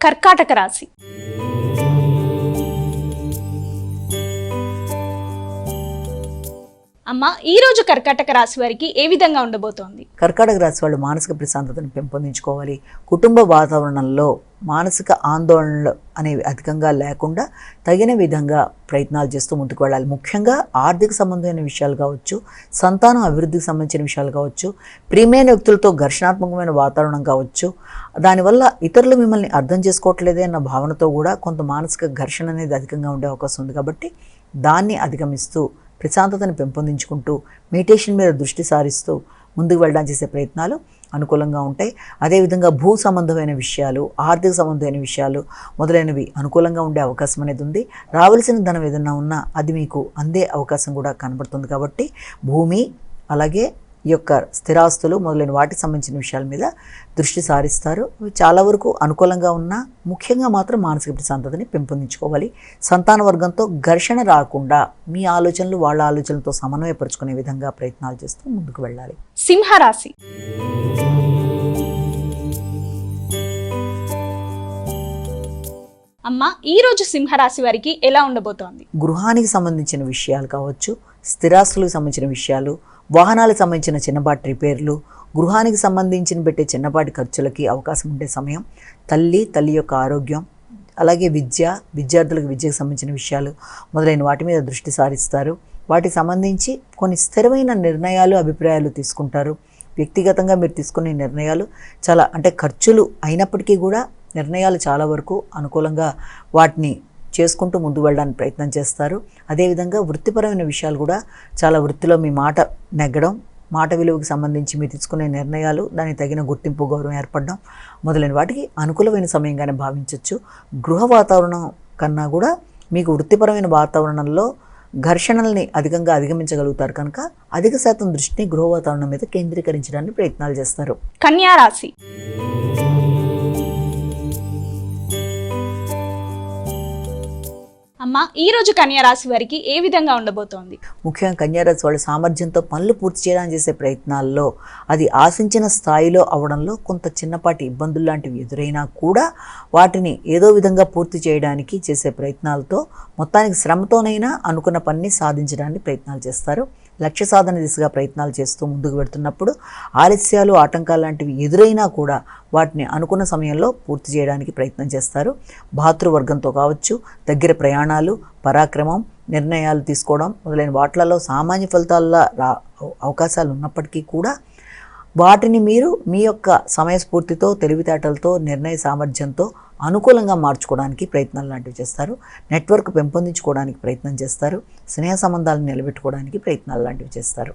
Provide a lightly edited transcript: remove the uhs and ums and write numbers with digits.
కర్కాటక రాశి. అమ్మ, ఈ రోజు కర్కాటక రాశి వారికి ఏ విధంగా ఉండబోతోంది? కర్కాటక రాశి వాళ్ళు మానసిక ప్రశాంతతను పెంపొందించుకోవాలి. కుటుంబ వాతావరణంలో మానసిక ఆందోళనలు అనేవి అధికంగా లేకుండా తగిన విధంగా ప్రయత్నాలు చేస్తూ ముందుకు వెళ్ళాలి. ముఖ్యంగా ఆర్థిక సంబంధమైన విషయాలు కావచ్చు, సంతానం అభివృద్ధికి సంబంధించిన విషయాలు కావచ్చు, ప్రియమైన వ్యక్తులతో ఘర్షణాత్మకమైన వాతావరణం కావచ్చు, దానివల్ల ఇతరులు మిమ్మల్ని అర్థం చేసుకోవట్లేదే అన్న భావనతో కూడా కొంత మానసిక ఘర్షణ అనేది అధికంగా ఉండే అవకాశం ఉంది. కాబట్టి దాన్ని అధిగమిస్తూ ప్రశాంతతను పెంపొందించుకుంటూ మెడిటేషన్ మీద దృష్టి సారిస్తూ ముందుకు వెళ్ళడానికి చేసే ప్రయత్నాలు అనుకూలంగా ఉంటాయి. అదేవిధంగా భూ సంబంధమైన విషయాలు, ఆర్థిక సంబంధమైన విషయాలు మొదలైనవి అనుకూలంగా ఉండే అవకాశం అనేది ఉంది. రావాల్సిన ధనం ఏదన్నా ఉన్నా అది మీకు అందే అవకాశం కూడా కనబడుతుంది. కాబట్టి భూమి, అలాగే ఈ యొక్క స్థిరాస్తులు మొదలైన వాటికి సంబంధించిన విషయాల మీద దృష్టి సారిస్తారు. చాలా వరకు అనుకూలంగా ఉన్నా ముఖ్యంగా మాత్రం మానసిక ప్రశాంతతని పెంపొందించుకోవాలి. సంతాన వర్గంతో ఘర్షణ రాకుండా మీ ఆలోచనలు వాళ్ళ ఆలోచనలతో సమన్వయపరుచుకునే విధంగా ప్రయత్నాలు చేస్తూ ముందుకు వెళ్ళాలి. సింహరాశి. అమ్మ, ఈ రోజు సింహరాశి వారికి ఎలా ఉండబోతోంది? గృహానికి సంబంధించిన విషయాలు కావచ్చు, స్థిరాస్తులకు సంబంధించిన విషయాలు, వాహనాలకు సంబంధించిన చిన్నపాటి రిపేర్లు, గృహానికి సంబంధించిన పెట్టే చిన్నపాటి ఖర్చులకి అవకాశం ఉండే సమయం. తల్లి యొక్క ఆరోగ్యం, అలాగే విద్యార్థులకు విద్యకు సంబంధించిన విషయాలు మొదలైన వాటి మీద దృష్టి సారిస్తారు. వాటికి సంబంధించి కొన్ని స్థిరమైన నిర్ణయాలు, అభిప్రాయాలు తీసుకుంటారు. వ్యక్తిగతంగా మీరు తీసుకునే నిర్ణయాలు చాలా ఖర్చులు అయినప్పటికీ కూడా నిర్ణయాలు చాలా వరకు అనుకూలంగా వాటిని చేసుకుంటూ ముందుకు వెళ్ళడానికి ప్రయత్నం చేస్తారు. అదేవిధంగా వృత్తిపరమైన విషయాలు కూడా చాలా వృత్తిలో మీ మాట నెగ్గడం, మాట విలువకు సంబంధించి మీరు తీసుకునే నిర్ణయాలు దానికి తగిన గుర్తింపు, గౌరవం ఏర్పడడం మొదలైన వాటికి అనుకూలమైన సమయంగానే భావించవచ్చు. గృహ వాతావరణం కన్నా కూడా మీకు వృత్తిపరమైన వాతావరణంలో ఘర్షణల్ని అధికంగా అధిగమించగలుగుతారు కనుక అధిక శాతం దృష్టిని గృహ వాతావరణం మీద కేంద్రీకరించడానికి ప్రయత్నాలు చేస్తారు. కన్యా రాశి. అమ్మ, ఈ రోజు కన్యా రాశి వారికి ఏ విధంగా ఉండబోతోంది? ముఖ్యంగా కన్యారాశి వాళ్ళ సామర్థ్యంతో పనులు పూర్తి చేయడానికి చేసే ప్రయత్నాల్లో అది ఆశించిన స్థాయిలో అవడంలో కొంత చిన్నపాటి ఇబ్బందులు లాంటివి ఎదురైనా కూడా వాటిని ఏదో విధంగా పూర్తి చేయడానికి చేసే ప్రయత్నాలతో మొత్తానికి శ్రమతోనైనా అనుకున్న పనిని సాధించడానికి ప్రయత్నాలు చేస్తారు. లక్ష్య సాధన దిశగా ప్రయత్నాలు చేస్తూ ముందుకు వెళ్తున్నప్పుడు ఆలస్యాలు, ఆటంకాలు లాంటివి ఎదురైనా కూడా వాటిని అనుకున్న సమయంలో పూర్తి చేయడానికి ప్రయత్నం చేస్తారు. భాతృవర్గంతో కావచ్చు, దగ్గర ప్రయాణాలు, పరాక్రమం, నిర్ణయాలు తీసుకోవడం మొదలైన వాటిలలో సామాన్య ఫలితాల అవకాశాలు ఉన్నప్పటికీ కూడా వాటిని మీరు మీ యొక్క సమయస్ఫూర్తితో, తెలివితేటలతో, నిర్ణయ సామర్థ్యంతో అనుకూలంగా మార్చుకోవడానికి ప్రయత్నాలు లాంటివి చేస్తారు. నెట్వర్క్ పెంపొందించుకోవడానికి ప్రయత్నం చేస్తారు. స్నేహ సంబంధాలను నిలబెట్టుకోవడానికి ప్రయత్నాలు లాంటివి చేస్తారు.